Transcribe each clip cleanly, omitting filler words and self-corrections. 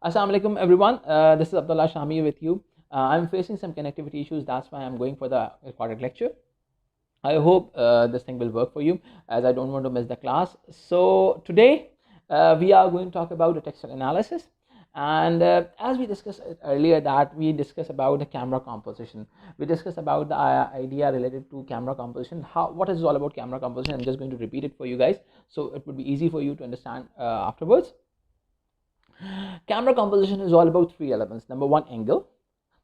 Assalamu alaikum everyone. This is Abdullah Shami with you. I'm facing some connectivity issues, that's why I'm going for the recorded lecture. I hope this thing will work for you, as I don't want to miss the class. So today we are going to talk about the textual analysis, and as we discussed earlier, that we discussed about the camera composition. We discussed about the idea related to camera composition. What is all about camera composition? I'm just going to repeat it for you guys, so it would be easy for you to understand afterwards. Camera composition is all about three elements. Number one, angle.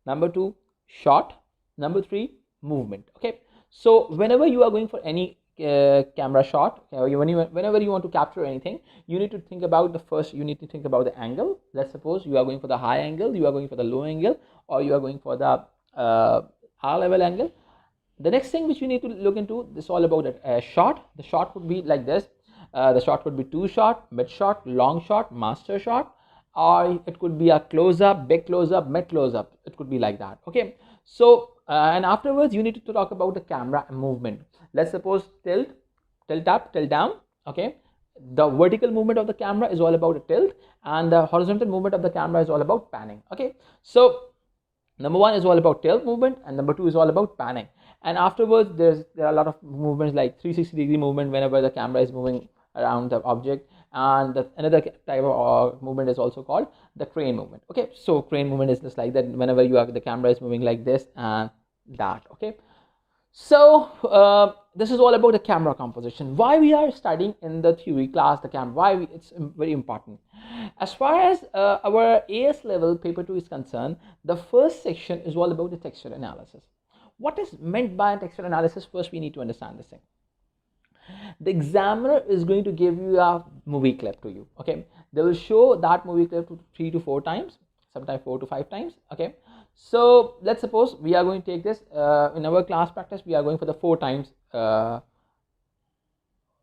Number two, shot. Number three, movement. Okay, so whenever you are going for any camera shot, whenever you want to capture anything, you need to think about you need to think about the angle. Let's suppose you are going for the high angle, you are going for the low angle, or you are going for the high level angle. The next thing which you need to look into, this is all about a shot. The shot would be like this. The shot would be two shot, mid shot, long shot, master shot, or it could be a close-up, big close-up, mid close-up. It could be like that. Okay, so and afterwards you need to talk about the camera movement. Let's suppose tilt up, tilt down. Okay, the vertical movement of the camera is all about a tilt, and the horizontal movement of the camera is all about panning. Okay, so number one is all about tilt movement, and number two is all about panning. And afterwards there are a lot of movements like 360-degree movement whenever the camera is moving around the object, and another type of movement is also called the crane movement. Okay, so crane movement is just like that, whenever the camera is moving like this and that. Okay, so this is all about the camera composition. Why we are studying in the theory class the camera, it's very important. As far as our AS level paper 2 is concerned, the first section is all about the textual analysis. What is meant by textual analysis? First we need to understand this thing. The examiner is going to give you a movie clip to you. Okay, they will show that movie clip 3 to 4 times, sometimes 4 to 5 times. Okay, so let's suppose we are going to take this in our class practice, we are going for the 4 times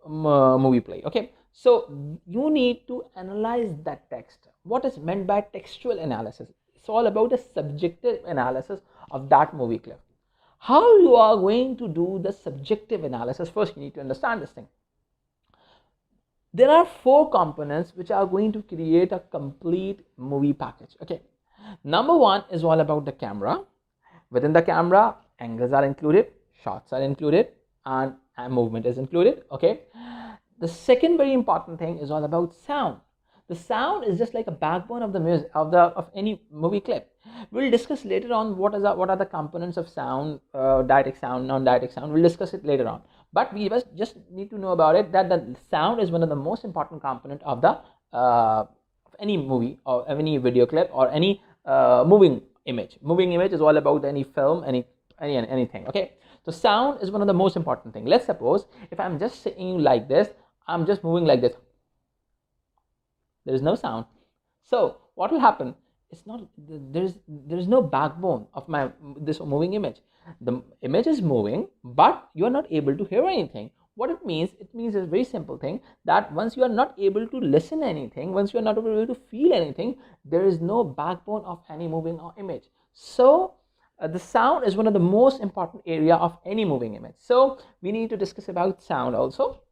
movie play. Okay, so you need to analyze that text. What is meant by textual analysis? It's all about the subjective analysis of that movie clip. How you are going to do the subjective analysis? First you need to understand this thing. There are 4 components which are going to create a complete movie package. Okay, number one is all about the camera. Within the camera, angles are included, shots are included, and movement is included. Okay, the second very important thing is all about sound. The sound is just like a backbone of the music of any movie clip. We'll discuss later on what are the components of sound, dietic sound, non-dietic sound. We'll discuss it later on. But we just need to know about it, that the sound is one of the most important component of the any movie or any video clip or any moving image. Moving image is all about any film, anything. Okay, so sound is one of the most important thing. Let's suppose if I'm just saying like this, I'm just moving like this. There is no sound. So what will happen? It's not there is no backbone of this moving image. The image is moving, but you are not able to hear anything. What it means? It means a very simple thing, that once you are not able to listen anything, once you are not able to feel anything, there is no backbone of any moving image. So the sound is one of the most important area of any moving image. So we need to discuss about sound also.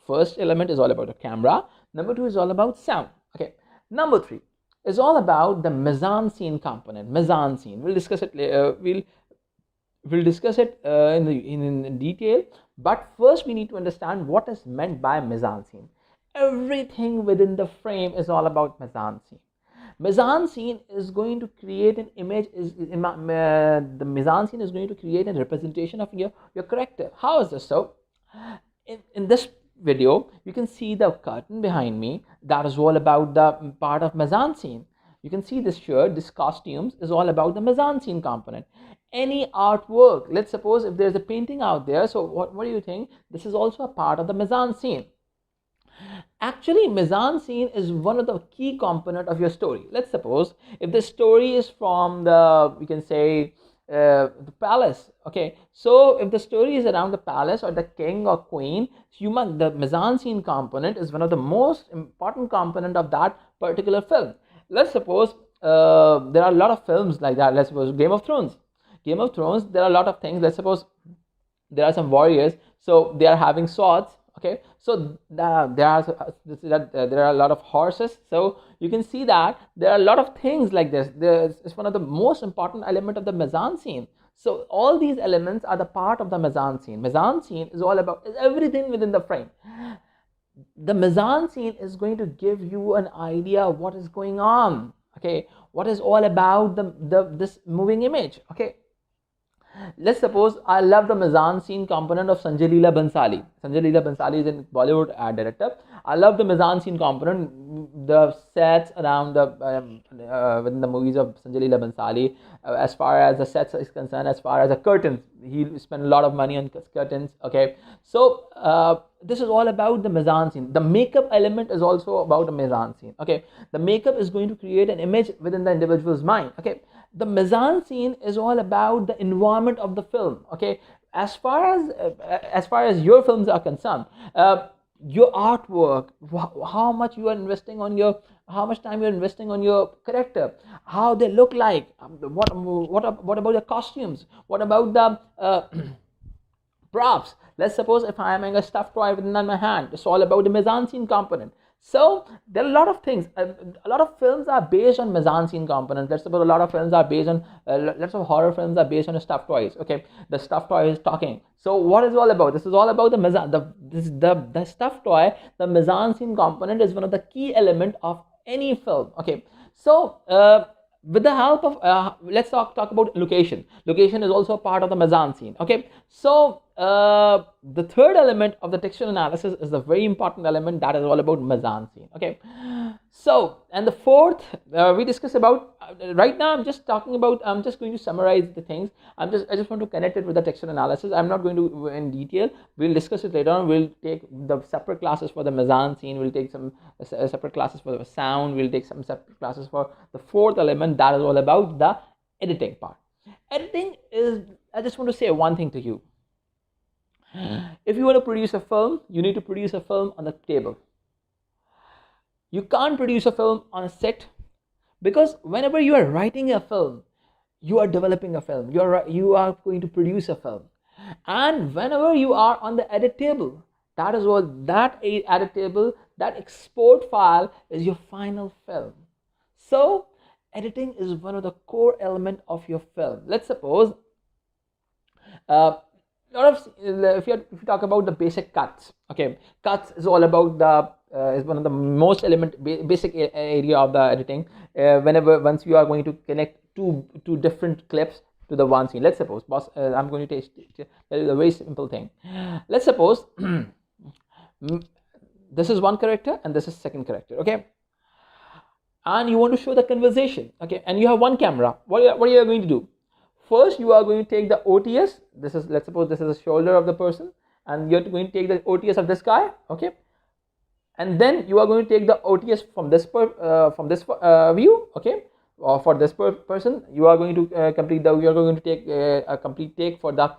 First element is all about the camera. Number 2 is all about sound. Okay, number 3 is all about the mise-en-scene component. Mise-en-scene, we'll discuss it we'll discuss it in detail, but first we need to understand what is meant by mise-en-scene. Everything within the frame is all about mise-en-scene. Mise-en-scene is going to create an image, the mise-en-scene is going to create a representation of your character. How is this so? In this video you can see the curtain behind me. That is all about the part of mise-en-scene. You can see this shirt, this costumes is all about the mise-en-scene component. Any artwork, let's suppose if there's a painting out there, so what do you think? This is also a part of the mise-en-scene. Actually, mise-en-scene is one of the key component of your story. Let's suppose if the story is from the, we can say, the palace. Okay, so if the story is around the palace or the king or queen, the mise-en-scene component is one of the most important component of that particular film. Let's suppose there are a lot of films like that. Let's suppose Game of Thrones, there are a lot of things. Let's suppose there are some warriors, so they are having swords. Okay, so there are a lot of horses, so you can see that there are a lot of things like this. It's one of the most important element of the mise-en-scene. So all these elements are the part of the mise-en-scene. Mise-en-scene is all about, is everything within the frame. The mise-en-scene is going to give you an idea of what is going on, okay, what is all about this moving image. Okay, let's suppose I love the mise-en-scene component of Sanjay Leela Bhansali. Sanjay Leela Bhansali is a Bollywood director. I love the mise-en-scene component, the sets around the within the movies of Sanjay Leela Bhansali. As far as the sets is concerned, as far as the curtains, he spent a lot of money on curtains. Okay, so this is all about the mise-en-scene. The makeup element is also about the mise-en-scene. Okay, the makeup is going to create an image within the individual's mind. Okay, the mise-en-scene is all about the environment of the film. Okay, as far as your films are concerned, your artwork, how much you are investing on your, how much time you're investing on your character, how they look like, what about the costumes, what about the props. Let's suppose if I am having a stuffed toy within my hand, it's all about the mise-en-scene component. So there are a lot of things. A lot of films are based on mise-en-scene components. Let's suppose a lot of films are based on, lots of horror films are based on stuffed toys. Okay, the stuffed toy is talking. So what is it all about? This is all about the stuffed toy. The mise-en-scene component is one of the key element of any film. Okay, so with the help of let's talk about location. Location is also a part of the mise-en-scene. Okay, so the third element of the textual analysis is the very important element, that is all about mise-en-scene. Okay, so and the fourth we discuss about right now. I'm just going to summarize the things. I just want to connect it with the textual analysis. I'm not going to in detail. We'll discuss it later on. We'll take the separate classes for the mise-en-scene. We'll take some separate classes for the sound. We'll take some separate classes for the fourth element, that is all about the editing part. Editing is, I just want to say one thing to you. If you want to produce a film, you need to produce a film on the table. You can't produce a film on a set, because whenever you are writing a film, you are developing a film, you are going to produce a film. And whenever you are on the edit table, that is what that edit table, that export file is your final film. So editing is one of the core element of your film. Let's suppose if you talk about the basic cuts. Okay, cuts is all about the is one of the most basic area of the editing. Once you are going to connect two different clips to the one scene. Let's suppose I'm going to tell you a very simple thing. Let's suppose this is one character and this is second character. Okay, and you want to show the conversation. Okay, and you have one camera. What are you going to do? First, you are going to take the OTS. Let's suppose this is the shoulder of the person, and you're going to take the OTS of this guy. Okay, and then you are going to take the OTS from this view. Okay, or for this person, you are going to You are going to take a complete take for the.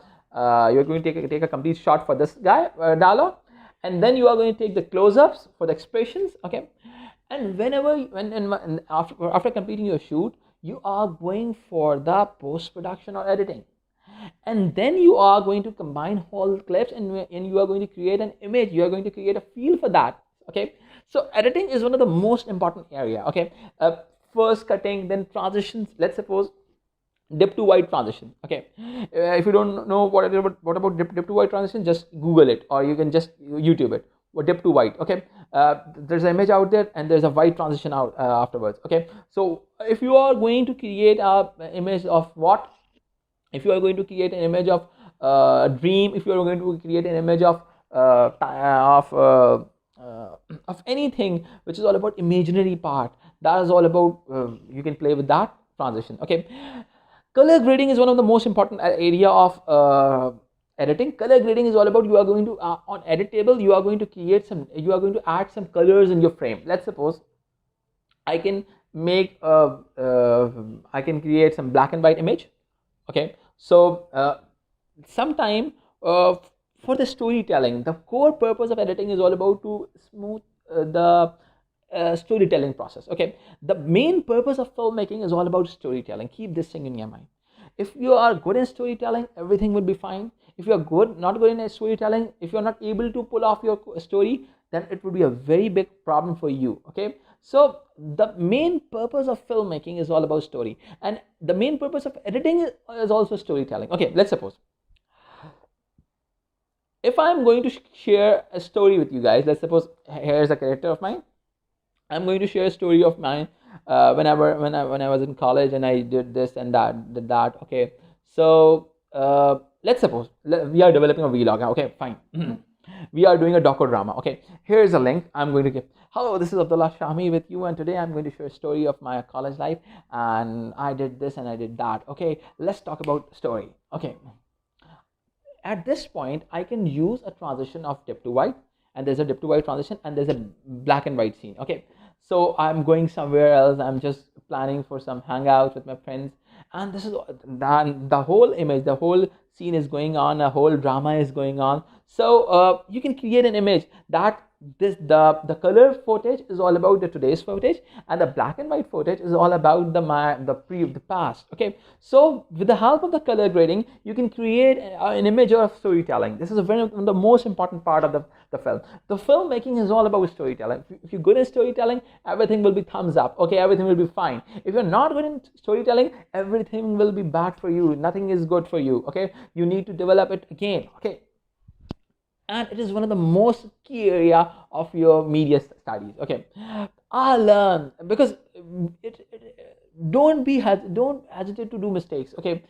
You're going to take a complete shot for this guy dialogue, and then you are going to take the close-ups for the expressions. Okay, and after completing your shoot, you are going for the post-production or editing, and then you are going to combine whole clips, and you are going to create an image. You are going to create a feel for that. Okay, so editing is one of the most important area. Okay, first cutting, then transitions. Let's suppose dip to white transition. Okay, if you don't know what about dip to white transition, just Google it, or you can just YouTube it. Or dip to white. Okay, there's an image out there and there's a white transition out afterwards. Okay, so if you are going to create a image of what, if you are going to create an image of a dream, if you are going to create an image of anything which is all about imaginary part, that is all about you can play with that transition. Okay, color grading is one of the most important area of editing. Color grading is all about, you are going to on edit table, you are going to add some colors in your frame. Let's suppose I can create some black and white image. Okay, so sometime for the storytelling, the core purpose of editing is all about to smooth the storytelling process. Okay, the main purpose of filmmaking is all about storytelling. Keep this thing in your mind. If you are good in storytelling, everything will be fine. If you're not good in storytelling, if you're not able to pull off your story, then it would be a very big problem for you. Okay, so the main purpose of filmmaking is all about story, and the main purpose of editing is also storytelling. Okay, let's suppose if I'm going to share a story with you guys. Let's suppose here's a character of mine. I'm going to share a story of mine. When I was in college and I did this and did that. Okay, so let's suppose we are developing a vlog. Okay, fine. We are doing a docudrama. Okay, here's a link. I'm going to give. Hello, this is Abdullah Shami with you, and today I'm going to share a story of my college life, and I did this and I did that. Okay, let's talk about story. Okay, at this point I can use a transition of dip to white, and there's a dip to white transition, and there's a black and white scene. Okay, so I'm going somewhere else, I'm just planning for some hangouts with my friends, and this is the whole image, the whole scene is going on, a whole drama is going on. So you can create an image that the color footage is all about the today's footage, and the black and white footage is all about the past. Okay, so with the help of the color grading, you can create an image of storytelling. This is the most important part of the film. The filmmaking is all about storytelling. If you're good at storytelling, everything will be thumbs up. Okay, everything will be fine. If you're not good in storytelling, everything will be bad for you. Nothing is good for you. Okay, you need to develop it again. Okay, and it is one of the most key area of your media studies. Okay, I learn because don't hesitate to do mistakes. Okay,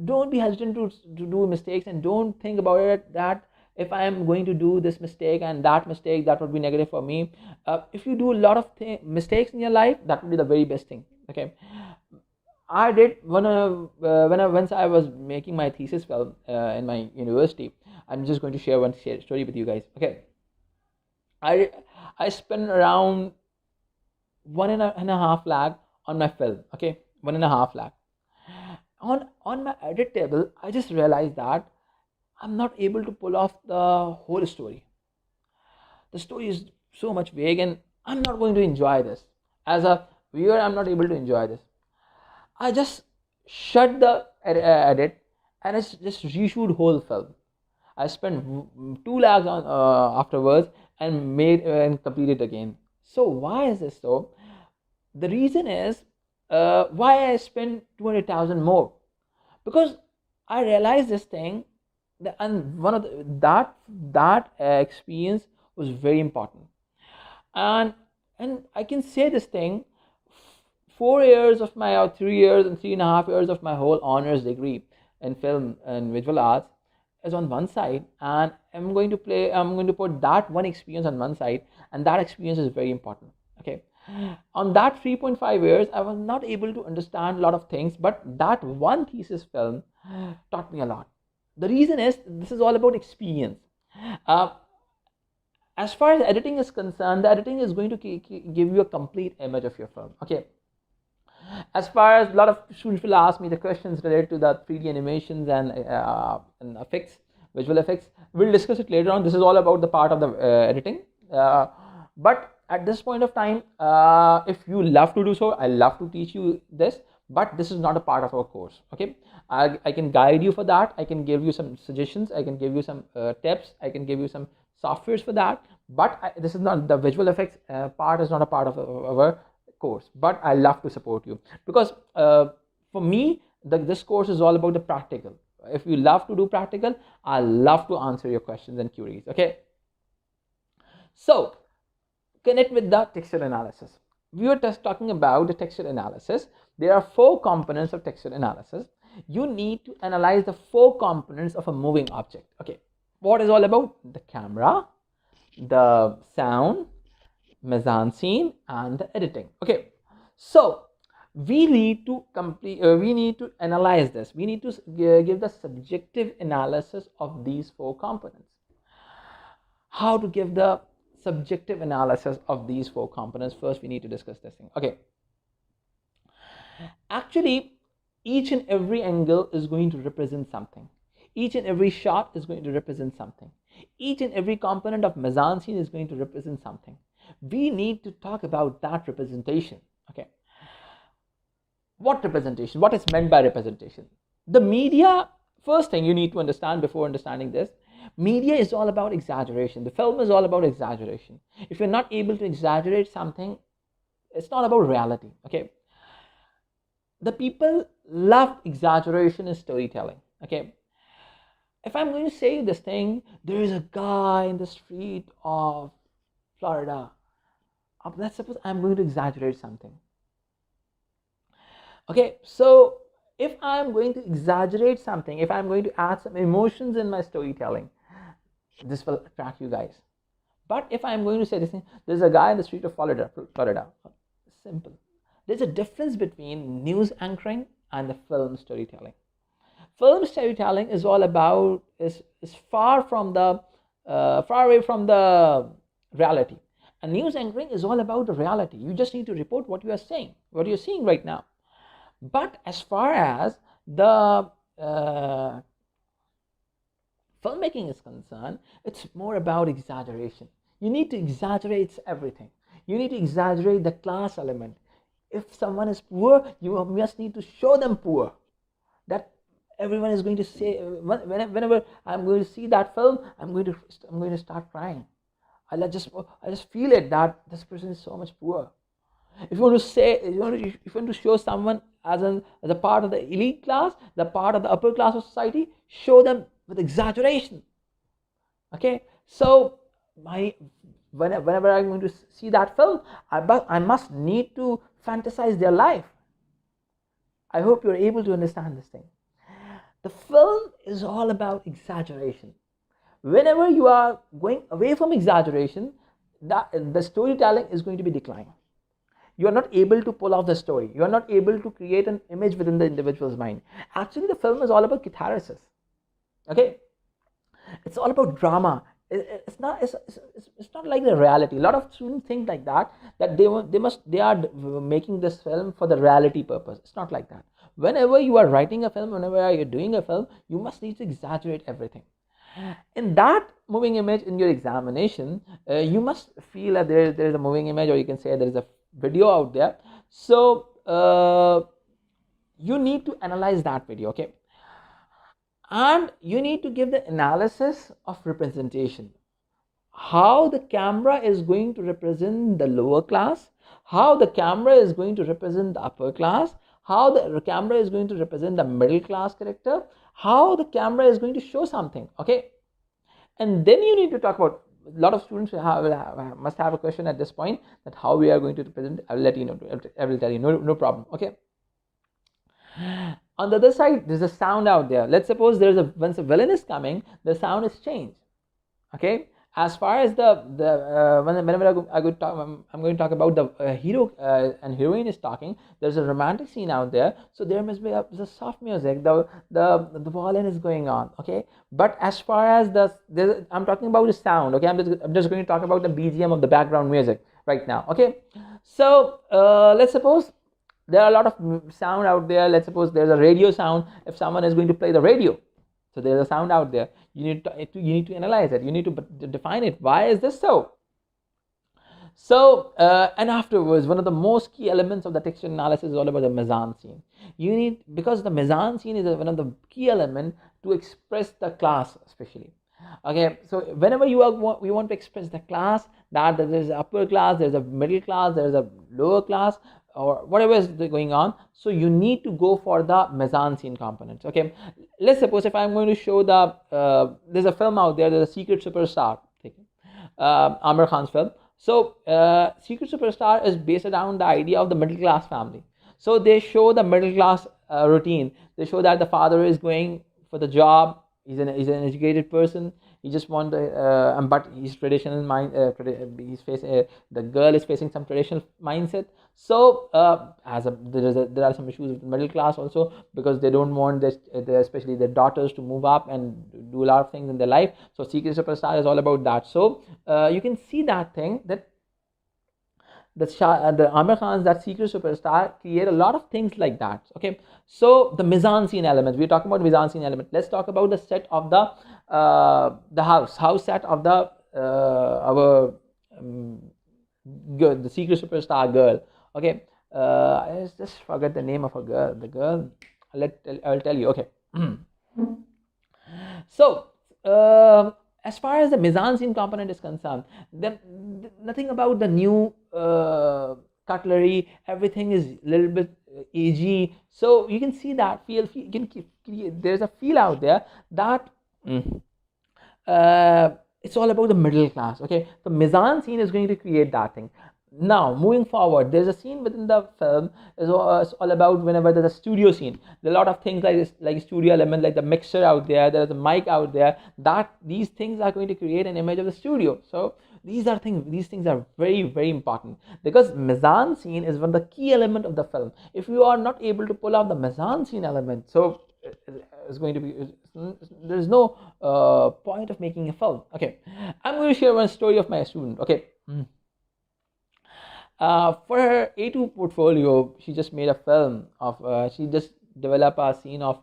don't be hesitant to do mistakes, and don't think about it that if I am going to do this mistake and that mistake, that would be negative for me. If you do a lot of mistakes in your life, that would be the very best thing. Okay, I did once I was making my thesis film in my university. I'm just going to share one story with you guys. Okay, I spent around 1.5 lakh on my film. Okay, 1.5 lakh. On my edit table, I just realized that I'm not able to pull off the whole story. The story is so much vague, and I'm not going to enjoy this. As a viewer, I'm not able to enjoy this. I just shut the edit, and I just reshoot whole film. I spent 2 lakhs on afterwards and made and completed again. So why is this so? The reason is why I spent 200,000 more, because I realized this thing, and one of that experience was very important, and I can say this thing. 4 years of my, or 3 years and 3.5 years of my whole honors degree in film and visual arts is on one side, and I'm going to put that one experience on one side, and that experience is very important. Okay, on that 3.5 years I was not able to understand a lot of things, but that one thesis film taught me a lot. The reason is this is all about experience. As far as editing is concerned, the editing is going to give you a complete image of your film. Okay, as far as a lot of students will ask me the questions related to the 3D animations and effects, visual effects, we'll discuss it later on. This is all about the part of the editing, but at this point of time, if you love to do so, I love to teach you this, but this is not a part of our course. Okay, I can guide you for that. I can give you some suggestions, I can give you some tips, I can give you some softwares for that, but this is not the visual effects part is not a part of our course. But I love to support you, because for me this course is all about the practical. If you love to do practical, I love to answer your questions and queries. Okay, so connect with the textual analysis. We were just talking about the textual analysis. There are 4 components of textual analysis. You need to analyze the 4 components of a moving object. Okay, what is all about? The camera, the sound, mise-en-scene, and the editing. Okay, so we need to analyze this. We need to give the subjective analysis of these 4 components. How to give the subjective analysis of these 4 components? First we need to discuss this thing. Okay, actually each and every angle is going to represent something. Each and every shot is going to represent something. Each and every component of mise-en-scene is going to represent something. We need to talk about that representation. Okay, what representation? What is meant by representation? The media First thing you need to understand before understanding this, media is all about exaggeration. The film is all about exaggeration. If you're not able to exaggerate something, it's not about reality. Okay, the people love exaggeration in storytelling. Okay, if I'm going to say this thing, there is a guy in the street of Florida. Let's suppose I'm going to exaggerate something. Okay, so if I'm going to exaggerate something, if I'm going to add some emotions in my storytelling, this will attract you guys. But if I'm going to say this thing, there's a guy in the street of Florida. Simple. There's a difference between news anchoring and the film storytelling. Film storytelling is all about is far from the far away from the reality. And news anchoring is all about the reality. You just need to report what you are saying, what you're seeing right now. But as far as the filmmaking is concerned, it's more about exaggeration. You need to exaggerate everything. You need to exaggerate the class element. If someone is poor, you just need to show them poor. That everyone is going to say, whenever I'm going to see that film, I'm going to start crying. I just feel it that this person is so much poor. If you want to say, if you want to show someone as a part of the elite class, the part of the upper class of society, show them with exaggeration. Okay, so whenever I'm going to see that film, I must need to fantasize their life. I hope you're able to understand this thing. The film is all about exaggeration. Whenever you are going away from exaggeration, the storytelling is going to be declining. You are not able to pull off the story. You are not able to create an image within the individual's mind. Actually, the film is all about catharsis. Okay, it's all about drama. It's not like the reality. A lot of students think like that they are making this film for the reality purpose. It's not like that. Whenever you are writing a film, whenever you're doing a film, you must need to exaggerate everything. In that moving image in your examination, you must feel that there is a moving image, or you can say there is a video out there. So you need to analyze that video. Okay, and you need to give the analysis of representation. How the camera is going to represent the lower class, how the camera is going to represent the upper class, how the camera is going to represent the middle class character, how the camera is going to show something. Okay, and then you need to talk about, a lot of students must have a question at this point, that how we are going to represent. I will let you know. I will tell you. No problem. Okay. On the other side, there's a sound out there. Let's suppose once a villain is coming, the sound is changed. Okay. As far as whenever I'm going to talk about the hero and heroine is talking, there's a romantic scene out there, so there must be a soft music. The violin is going on. Okay, but as far as I'm talking about the sound. Okay, I'm just going to talk about the BGM of the background music right now. Okay, so let's suppose there are a lot of sound out there. Let's suppose there's a radio sound. If someone is going to play the radio, so there's a sound out there. You need to analyze it. You need to define it. Why is this so? So and afterwards, one of the most key elements of the textual analysis is all about the mise-en-scene. Because the mise-en-scene is one of the key elements to express the class, especially. Okay, so whenever we want to express the class, that there is an upper class, there's a middle class, there's a lower class, or whatever is going on, so you need to go for the mise-en-scene components. Okay, let's suppose if I'm going to show there's a film out there, there's a Secret Superstar, Amir Khan's film. So Secret Superstar is based around the idea of the middle class family. So they show the middle class routine. They show that the father is going for the job. He's an educated person. He just want but he's traditional mind. He's facing the girl is facing some traditional mindset. So there are some issues with the middle class also, because they don't want especially their daughters to move up and do a lot of things in their life. So Secret Superstar is all about that. So you can see that thing, that the Amir Khan's that Secret Superstar create a lot of things like that. Okay, so the mise-en-scene elements, we're talking about mise-en-scene element. Let's talk about the set of the house set of the girl, the Secret Superstar girl. Okay, I just forget the name of a girl. The girl, I'll tell you. Okay. So as far as the mise-en-scene component is concerned, then nothing about the new cutlery, everything is a little bit agey, so you can see that you can there's a feel out there that it's all about the middle class. Okay, the mise-en-scene is going to create that thing. Now moving forward, there's a scene within the film is all about whenever there's a studio scene, there are a lot of things like this, like studio element, like the mixer out there, there's a mic out there, that these things are going to create an image of the studio. So these things are very, very important, because mise-en-scene is one of the key element of the film. If you are not able to pull out the mise-en-scene element, so is going to be, there's no point of making a film. Okay, I'm going to share one story of my student. Okay, for her A2 portfolio, she just made a film of she just developed a scene of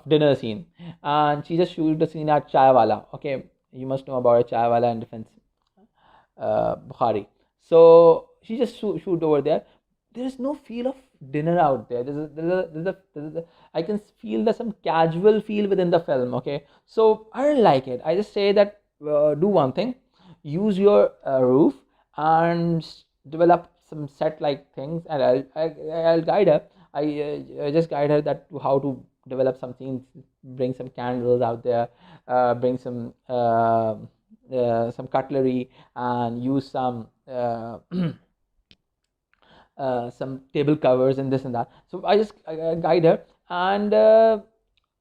dinner scene, and she just shoot the scene at Chaiwala. Okay, you must know about a Chaiwala in defense, Bukhari. So she just shoot over there. There is no feel of dinner out there. I can feel there's some casual feel within the film. Okay, so I don't like it. I just say that do one thing, use your roof and develop some set like things, and I'll guide her. I just guide her that to how to develop some things, bring some candles out there, bring some cutlery, and use some some table covers and this and that. So I just guide her, and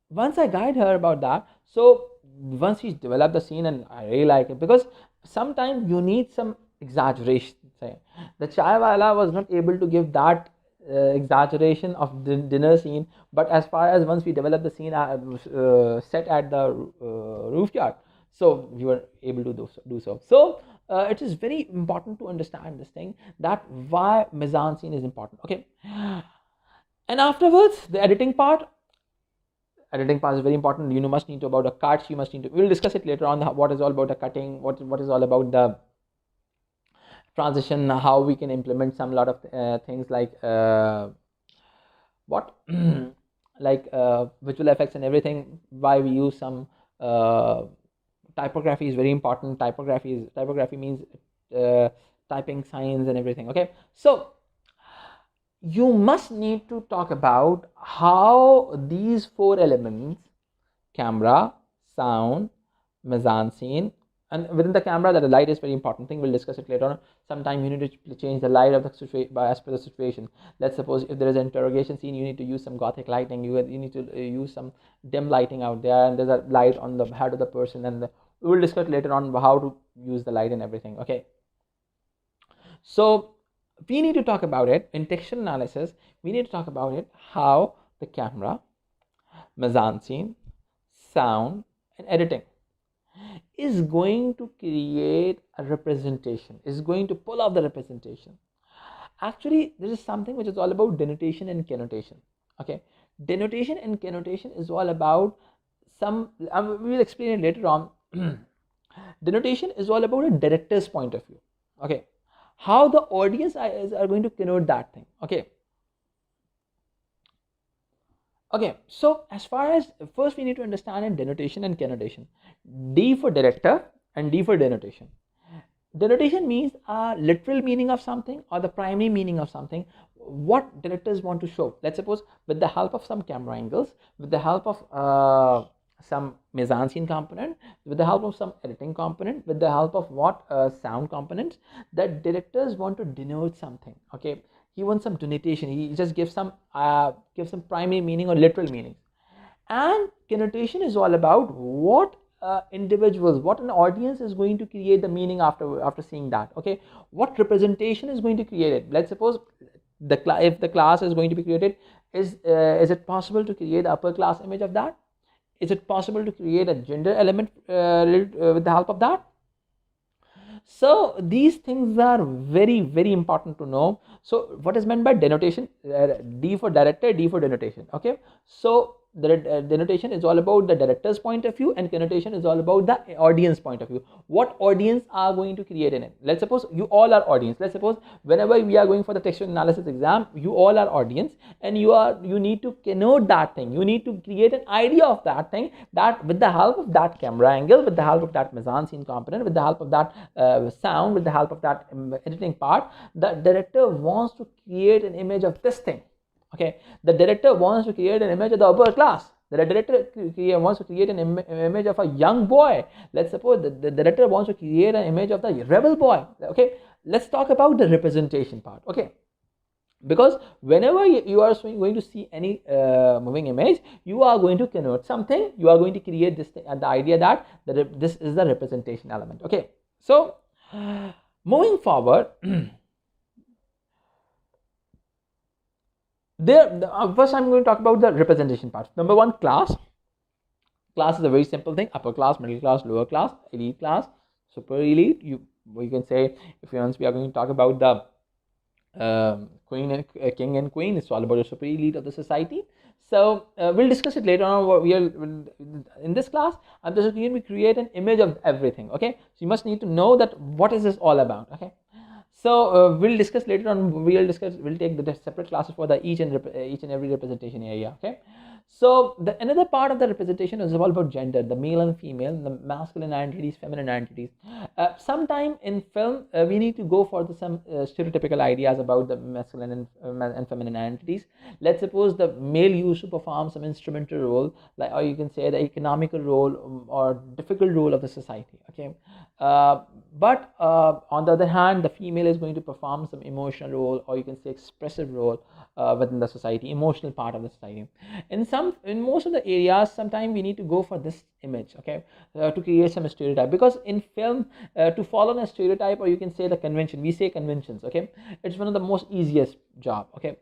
once I guide her about that, so once she's developed the scene, and I really like it, because sometimes you need some exaggeration. Say the Chaiwala was not able to give that exaggeration of the dinner scene, but as far as once we developed the scene set at the roof yard, so we were able to do so. So it is very important to understand this thing, that why mise-en-scene is important. Okay, and afterwards the editing part is very important. You must need to about the cuts, you must need to, we'll discuss it later on, what is all about the cutting, what is all about the transition, how we can implement some lot of things like what like visual effects and everything, why we use some typography is very important. Typography means typing signs and everything. Okay, so you must need to talk about how these four elements, camera, sound, mise-en-scene, and within the camera, that the light is very important thing, we'll discuss it later on. Sometimes you need to change the light of the situation as per the situation. Let's suppose if there is an interrogation scene, you need to use some gothic lighting, you need to use some dim lighting out there, and there's a light on the head of the person, and we will discuss later on how to use the light and everything. Okay, so we need to talk about it in textual analysis. We need to talk about it how the camera, mise-en-scene, sound, and editing is going to create a representation, is going to pull off the representation. Actually, this is something which is all about denotation and connotation. Okay, denotation and connotation is all about some, we will explain it later on. Denotation is all about a director's point of view. Okay, how the audience are going to connote that thing. Okay, so as far as, first we need to understand in denotation and connotation. D for director and D for denotation. Denotation means a literal meaning of something or the primary meaning of something, what directors want to show. Let's suppose with the help of some camera angles, with the help of some mise-en-scene component, with the help of some editing component, with the help of sound components, that directors want to denote something. Okay, he wants some denotation, he just gives some primary meaning or literal meaning. And connotation is all about what individuals, what an audience is going to create the meaning after seeing that. Okay, what representation is going to create it. Let's suppose if the class is going to be created, is it possible to create upper class image of that? Is it possible to create a gender element with the help of that? So these things are very, very important to know. So what is meant by denotation? D for director, D for denotation. Okay, so denotation is all about the director's point of view, and connotation is all about the audience point of view. What audience are going to create in it? Let's suppose you all are audience. Let's suppose whenever we are going for the textual analysis exam, you all are audience, and you need to connote that thing. You need to create an idea of that thing, that with the help of that camera angle, with the help of that mise-en-scene component, with the help of that sound, with the help of that editing part, the director wants to create an image of this thing. Okay, the director wants to create an image of the upper class. The director wants to create an image of a young boy. Let's suppose the director wants to create an image of the rebel boy. Okay, let's talk about the representation part. Okay, because whenever you are going to see any moving image, you are going to connote something. You are going to create this thing, the idea that this is the representation element. Okay, so moving forward. First I'm going to talk about the representation part. Number one, class. Class is a very simple thing: upper class, middle class, lower class, elite class, super elite. You can say, if once we are going to talk about the queen and king and queen, it's all about the super elite of the society. So we'll discuss it later on. What we are in this class, I'm just going to create an image of everything. Okay, so you must need to know that what is this all about. Okay. So we'll discuss later on. We'll take the separate classes for the each and every representation area. Okay. So another part of the representation is all about gender, the male and female, the masculine identities, feminine identities. Sometime in film, we need to go for some stereotypical ideas about the masculine and feminine identities. Let's suppose the male used to perform some instrumental role, like, or you can say the economical role or difficult role of the society. Okay, but on the other hand, the female is going to perform some emotional role, or you can say expressive role within the society, emotional part of the society. In most of the areas, sometimes we need to go for this image. Okay, to create some stereotype, because in film, to follow a stereotype, or you can say the convention, we say conventions. Okay, it's one of the most easiest job. Okay,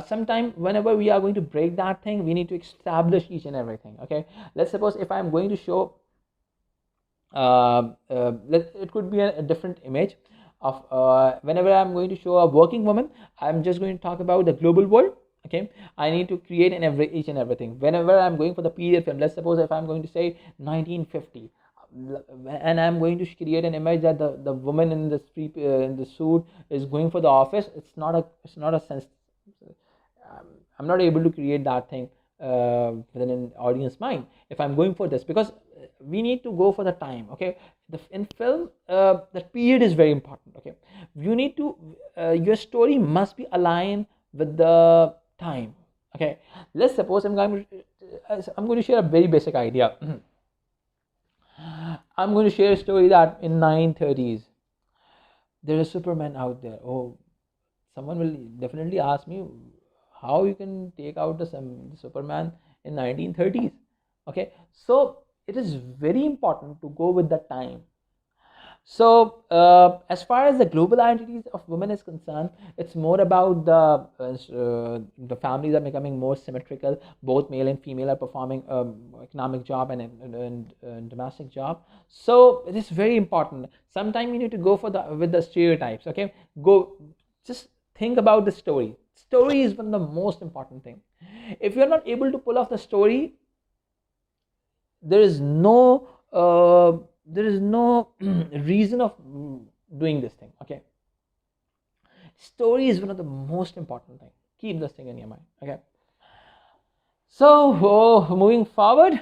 sometimes whenever we are going to break that thing, we need to establish each and everything. Okay, let's suppose if I'm going to show it could be a different image of whenever I'm going to show a working woman, I'm just going to talk about the global world. Okay, I need to create each and everything. Whenever I'm going for the period film, let's suppose if I'm going to say 1950, and I'm going to create an image that the woman in the street in the suit is going for the office. It's not a sense. I'm not able to create that thing within an audience mind if I'm going for this, because we need to go for the time. Okay, in film, the period is very important. Okay, you need to your story must be aligned with the time. Okay, let's suppose I'm going to share a very basic idea. I'm going to share a story that in 1930s there is Superman out there. Oh, someone will definitely ask me how you can take out the Superman in 1930s. Okay, so it is very important to go with the time. So as far as the global identities of women is concerned, it's more about the families are becoming more symmetrical. Both male and female are performing economic job and domestic job. So it is very important. Sometimes you need to go for with the stereotypes. Okay, just think about the story. Story is one of the most important thing. If you're not able to pull off the story, there is no reason of doing this thing. Okay, story is one of the most important thing. Keep this thing in your mind. Okay, so moving forward,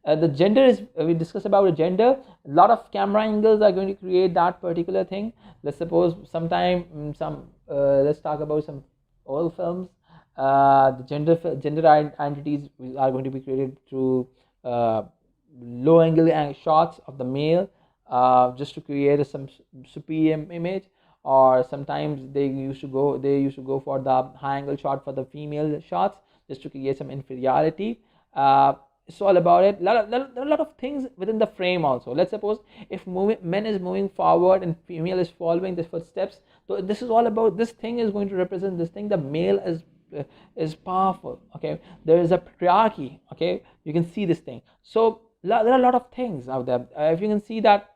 the gender is we discussed about the gender. A lot of camera angles are going to create that particular thing. Let's suppose sometime let's talk about some old films. The gender identities are going to be created through low angle shots of the male, just to create some superior image, or sometimes they used to go for the high angle shot for the female shots, just to create some inferiority. It's all about it. There are a lot of things within the frame also. Let's suppose if men is moving forward and female is following the footsteps, so this is all about, this thing is going to represent this thing. The male is powerful. Okay, there is a patriarchy. Okay, you can see this thing. So there are a lot of things out there. If you can see that,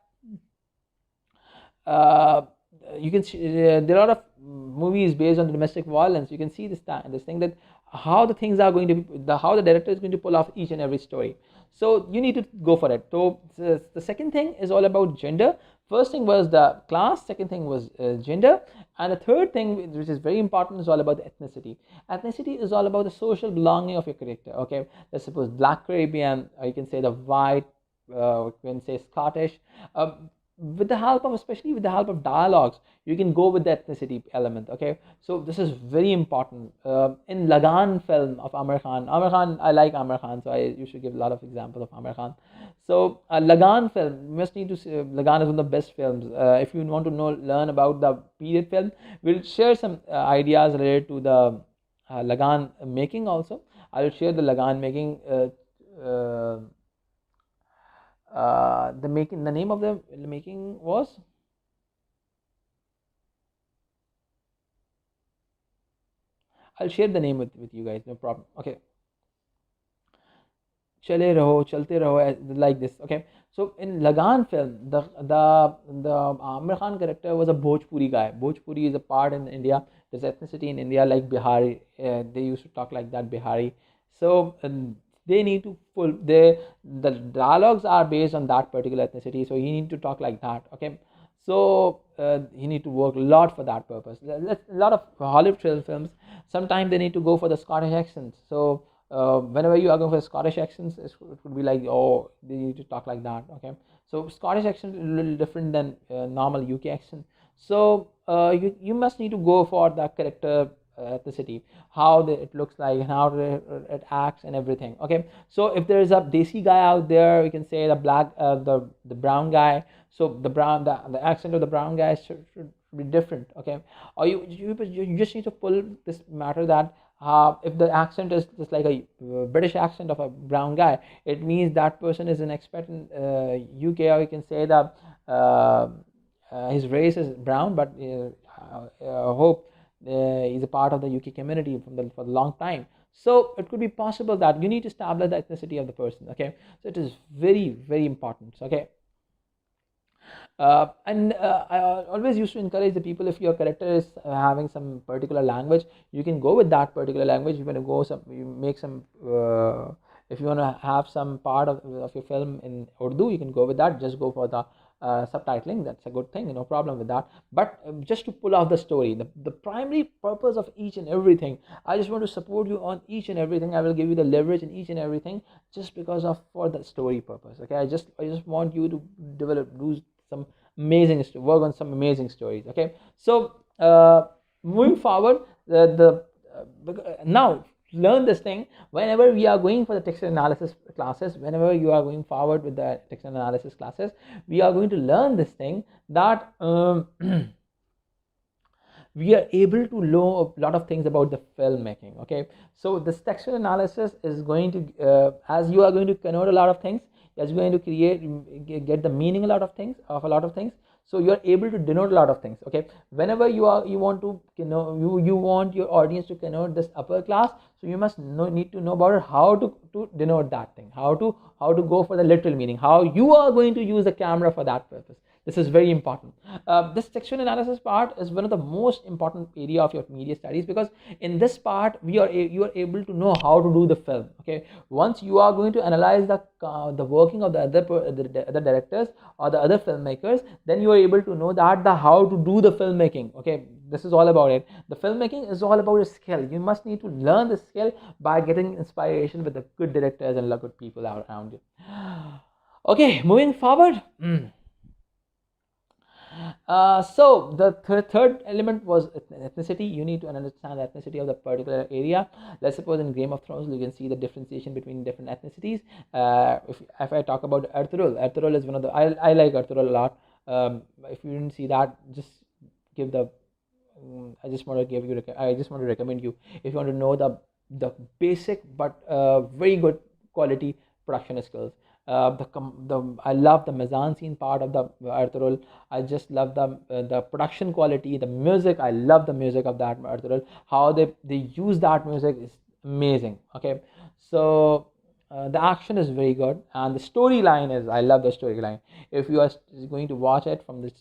you can see there are a lot of movies based on domestic violence. You can see this thing that how the things are going to be, how the director is going to pull off each and every story. So you need to go for it. So the second thing is all about gender. First thing was the class, second thing was gender, and the third thing, which is very important, is all about the ethnicity. Ethnicity is all about the social belonging of your character. Okay, let's suppose Black Caribbean, or you can say the white, you can say Scottish. With the help of, especially with the help of dialogues, you can go with the ethnicity element. Okay, so this is very important. In Lagan film of Amir Khan, I like Amir Khan, so I usually give a lot of examples of Amir Khan. So Lagan film, you must need to see, Lagan is one of the best films. If you want to learn about the period film, we'll share some ideas related to the Lagan making also. I will share the Lagan making. The name of the making was, I'll share the name with you guys, no problem. Okay, chale raho, chalte raho, like this. Okay, so in Lagan film, the Amir Khan character was a Bhojpuri guy. Bhojpuri is a part in India. There's ethnicity in India like Bihari. They used to talk like that, Bihari. So they need to full the dialogues are based on that particular ethnicity. So you need to talk like that. Okay, so you need to work a lot for that purpose. A lot of Hollywood films, sometimes they need to go for the Scottish accents. So whenever you are going for Scottish accents, it would be like, oh, they need to talk like that. Okay, so Scottish accent is a little different than normal UK accent. So you must need to go for the character ethnicity, how it looks like, and how it acts and everything. Okay, so if there is a desi guy out there, we can say the black, the brown guy. So the accent of the brown guy should be different. Okay, or you just need to pull this matter that if the accent is just like a British accent of a brown guy, it means that person is an expert in UK, or you can say that his race is brown, but hope he's a part of the UK community for a long time. So it could be possible that you need to establish the ethnicity of the person. Okay, so it is very important. Okay, and I always used to encourage the people, if your character is having some particular language, you can go with that particular language. You want to go some, you make some, if you want to have some part of your film in Urdu, you can go with that. Just go for the subtitling. That's a good thing, no problem with that. But just to pull off the story, the primary purpose of each and everything, I just want to support you on each and everything. I will give you the leverage in each and everything, just because of for the story purpose. Okay, I just want you to do some amazing work on some amazing stories. Okay, so moving forward, now learn this thing. Whenever we are going for the textual analysis classes, whenever you are going forward with the textual analysis classes, we are going to learn this thing that we are able to know a lot of things about the filmmaking. Okay, so this textual analysis is going to as you are going to connote a lot of things, as you're going to get the meaning a lot of things, so you are able to denote a lot of things. Okay, whenever you want to, you want your audience to connote this upper class, so you must need to know about it, how to denote that thing, how to go for the literal meaning, how you are going to use the camera for that purpose. This is very important. This textual analysis part is one of the most important area of your media studies, because in this part you are able to know how to do the film. Okay, once you are going to analyze the working of the other directors or the other filmmakers, then you are able to know that the how to do the filmmaking. Okay, this is all about it. The filmmaking is all about a skill. You must need to learn the skill by getting inspiration with the good directors and good people around you. Okay, moving forward. So the third element was ethnicity. You need to understand the ethnicity of the particular area. Let's suppose in Game of Thrones, you can see the differentiation between different ethnicities. If I talk about Ertugrul is one of the, I like Ertugrul a lot. If you didn't see that, just give the I just want to recommend you, if you want to know the basic but very good quality production skills. I love the mise scene part of the Ertugrul. I just love the production quality, the music. I love the music of that Ertugrul. How they use that music is amazing. Okay, so the action is very good, and the storyline is, I love the storyline. If you are going to watch it from this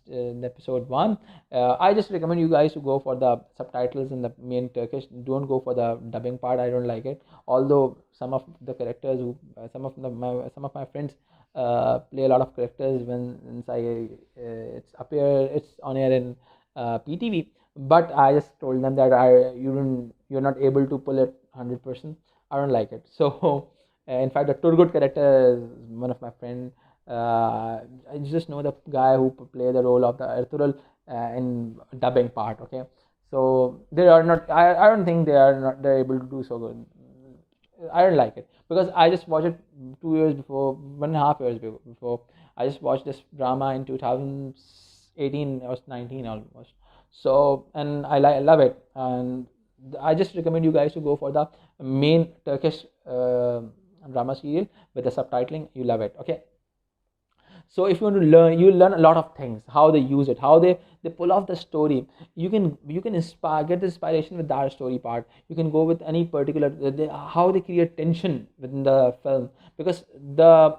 episode 1, I just recommend you guys to go for the subtitles in the main Turkish. Don't go for the dubbing part. I don't like it, although some of the characters who some of my friends play a lot of characters when inside it's on air in PTV, but I just told them that you're not able to pull it 100%. I don't like it. So in fact, the Turgut character is one of my friend. I just know the guy who play the role of the Ertugrul in dubbing part. Okay, so they are not. I don't think they're able to do so good. I don't like it because I just watched it 2 years before, 1.5 years before. I just watched this drama in 2018 or 19 almost. So and I love it, and I just recommend you guys to go for the main Turkish drama serial with the subtitling. You love it. Okay, so if you want to learn, you learn a lot of things, how they use it, how they pull off the story. You can get the inspiration with that story part. You can go with any particular how they create tension within the film, because the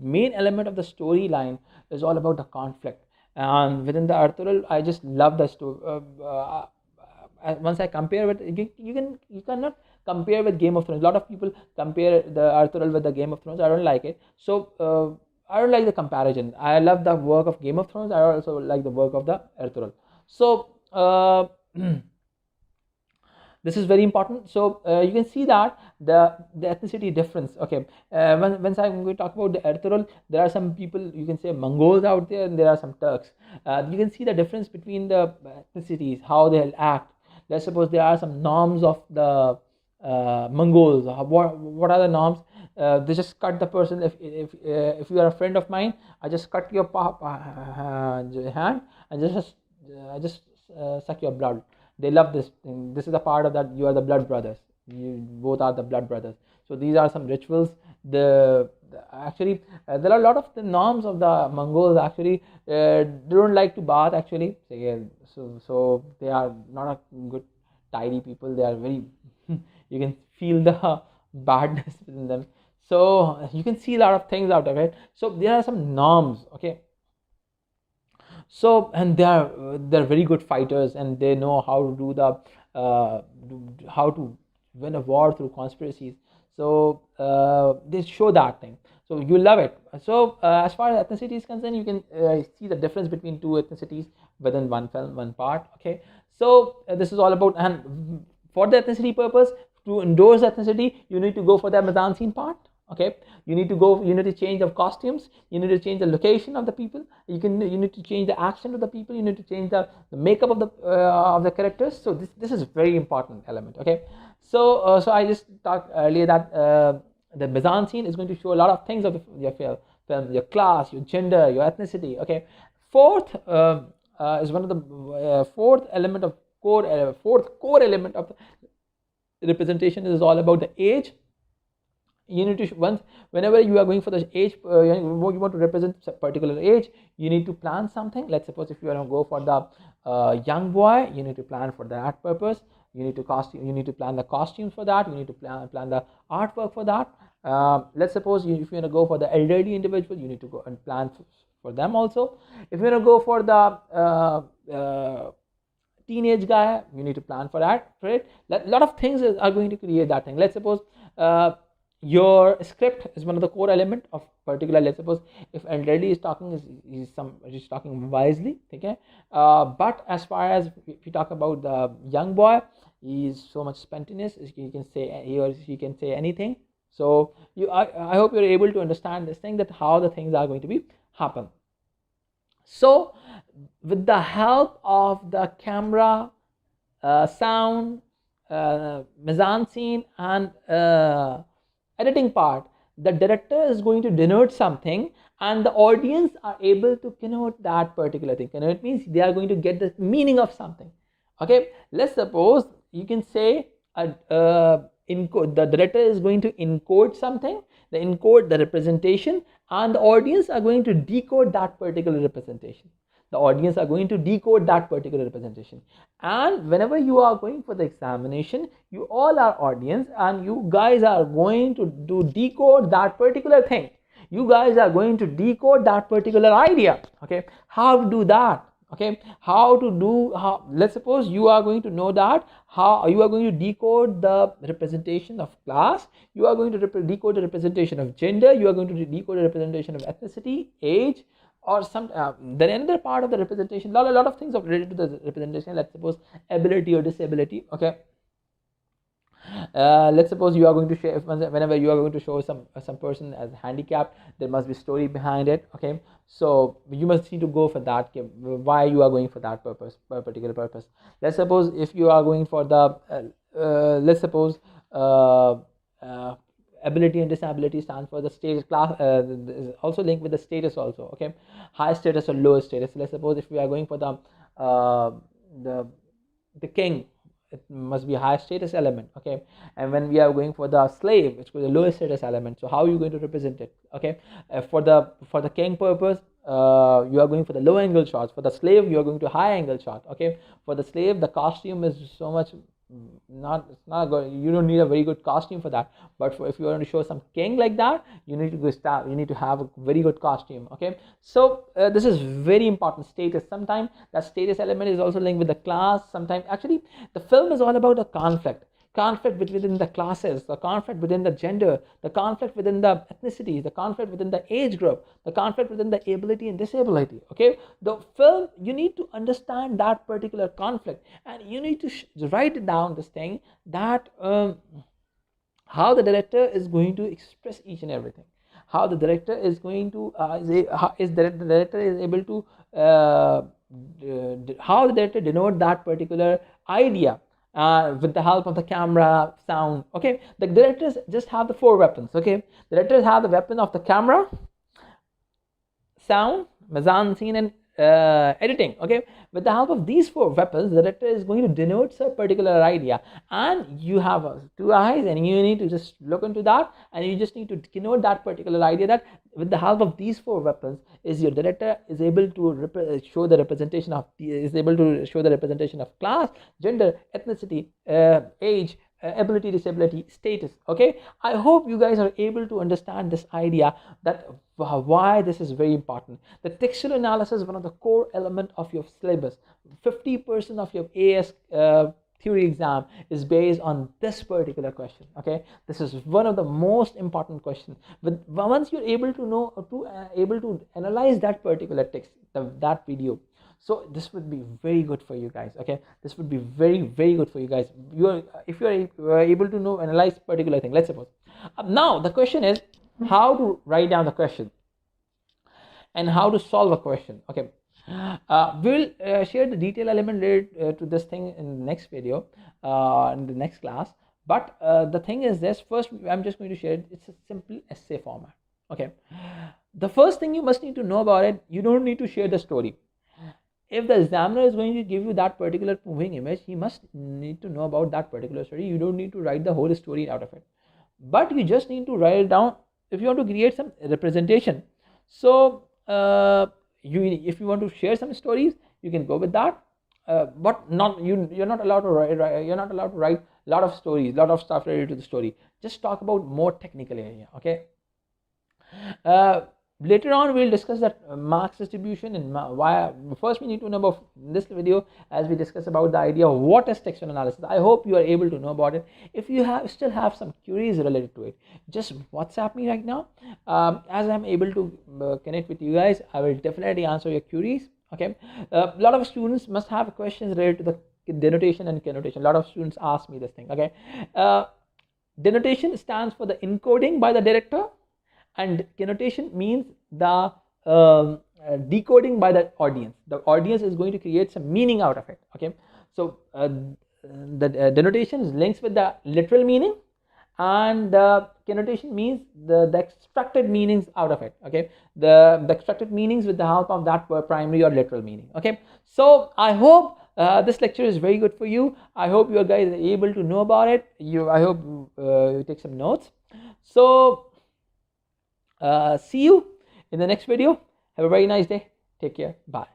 main element of the storyline is all about the conflict. And within the Arthuril, I just love the story. Once I compare with, you cannot compare with Game of Thrones. A lot of people compare the Arthuril with the Game of Thrones. I don't like it. So I don't like the comparison. I love the work of Game of Thrones. I also like the work of the Ertugrul. So this is very important. So you can see that the ethnicity difference. Okay, once I'm going to talk about the Ertugrul, there are some people, you can say Mongols out there, and there are some Turks. You can see the difference between the ethnicities, how they'll act. Let's suppose there are some norms of the Mongols. What are the norms? They just cut the person. If you are a friend of mine, I just cut your hand and just suck your blood. They love this thing. This is the part of that you are the blood brothers. You both are the blood brothers. So these are some rituals. Actually there are a lot of the norms of the Mongols. Actually they don't like to bath. Actually, so they are not a good tidy people. They are very you can feel the badness within them. So you can see a lot of things out of it. So there are some norms. Okay, so and they're very good fighters, and they know how to do how to win a war through conspiracies. So they show that thing. So you love it. So as far as ethnicity is concerned, you can see the difference between two ethnicities within one film, one part. Okay, so this is all about, and for the ethnicity purpose, to endorse ethnicity, you need to go for the Amazon scene part. Okay, you need to change the costumes, you need to change the location of the people, you need to change the accent of the people, you need to change the makeup of the characters. So this is a very important element. Okay, so I just talked earlier that the mise scene is going to show a lot of things of your film, your class, your gender, your ethnicity. Okay, fourth is one of the fourth core element of the representation is all about the age. You need to whenever you are going for the age, you want to represent a particular age, you need to plan something. Let's suppose if you want to go for the young boy, you need to plan for that purpose. You need to plan the costumes for that. You need to plan the artwork for that. Let's suppose if you want to go for the elderly individual, you need to go and plan for them also. If you want to go for the teenage guy, you need to plan for that. Right? A lot of things are going to create that thing. Let's suppose your script is one of the core element of particular. Let's suppose if elderly is talking, he's talking wisely. Okay, but as far as if you talk about the young boy, he is so much spontaneous. He or she can say anything. So I hope you're able to understand this thing, that how the things are going to be happen. So with the help of the camera, sound, mise scene, and editing part, the director is going to denote something, and the audience are able to connote that particular thing. Connote means they are going to get the meaning of something. Okay, let's suppose you can say the director is going to encode something, the representation, and the audience are going to decode that particular representation. The audience are going to decode that particular representation. And whenever you are going for the examination, you all are audience and you guys are going to decode that particular thing. You guys are going to decode that particular idea. Okay, how to do that? Okay, how to do, let's suppose you are going to know that how you are going to decode the representation of class, you are going to decode the representation of gender, you are going to decode the representation of ethnicity, age, or some then another part of the representation, a lot of things are related to the representation. Let's suppose ability or disability. Okay, let's suppose you are going to share, whenever you are going to show some person as handicapped, there must be story behind it. Okay, so you must need to go for that, why you are going for that purpose, particular purpose. Let's suppose if you are going for the let's suppose ability and disability stands for the status class, is also linked with the status also. Okay, high status or lower status. Let's suppose if we are going for the king, it must be a high status element. Okay, and when we are going for the slave, it's the lower status element. So how are you going to represent it? Okay, for the king purpose, you are going for the low angle shots. For the slave, you are going to high angle shot. Okay, for the slave, the costume is so much it's not good. You don't need a very good costume for that, but if you want to show some king like that, you need to go start, you need to have a very good costume. Okay, so this is very important. Status, sometimes that status element is also linked with the class. Sometimes actually the film is all about a conflict within the classes, the conflict within the gender, the conflict within the ethnicity, the conflict within the age group, the conflict within the ability and disability. Okay, the film, you need to understand that particular conflict, and you need to write it down, this thing, that how the director is going to express each and everything, how the director is going to the director is able to how the director denote that particular idea with the help of the camera, sound. Okay, the directors just have the 4 weapons. Okay, the directors have the weapon of the camera, sound, mise-en-scene, and editing. Okay, with the help of these 4 weapons, the director is going to denote a particular idea, and you have 2 eyes, and you need to just look into that, and you just need to denote that particular idea, that with the help of these 4 weapons is your director is able to show the representation of class, gender, ethnicity, age, ability, disability, status. Okay, I hope you guys are able to understand this idea, that why this is very important. The textual analysis is one of the core element of your syllabus. 50% of your AS theory exam is based on this particular question. Okay, this is one of the most important questions. But once you're able to know able to analyze that particular text, that video, so this would be very good for you guys. Okay, this would be very good for you guys. If you are able to analyze particular thing. Let's suppose now the question is how to write down the question and how to solve a question. Okay, we'll share the detail element related to this thing in the next video, in the next class. But the thing is this, first I'm just going to share it. It's a simple essay format. Okay, the first thing you must need to know about it, you don't need to share the story. If the examiner is going to give you that particular moving image, he must need to know about that particular story. You don't need to write the whole story out of it, but you just need to write it down if you want to create some representation. So if you want to share some stories, you can go with that, but you're not allowed to write. You're not allowed to write a lot of stories, lot of stuff related to the story. Just talk about more technical area. Okay. Later on we'll discuss that marks distribution and why. First we need to know about this video, as we discuss about the idea of what is textual analysis. I hope you are able to know about it. If you still have some queries related to it, just WhatsApp me right now. As I'm able to connect with you guys, I will definitely answer your queries. Okay, a lot of students must have questions related to the denotation and connotation. A lot of students ask me this thing. Okay, denotation stands for the encoding by the director, and connotation means the decoding by the audience. The audience is going to create some meaning out of it. Okay, so the denotation is links with the literal meaning, and the connotation means the extracted meanings out of it. Okay, the extracted meanings with the help of that primary or literal meaning. Okay, so I hope this lecture is very good for you. I hope you guys are able to know about it. I hope you take some notes. So see you in the next video. Have a very nice day. Take care. Bye.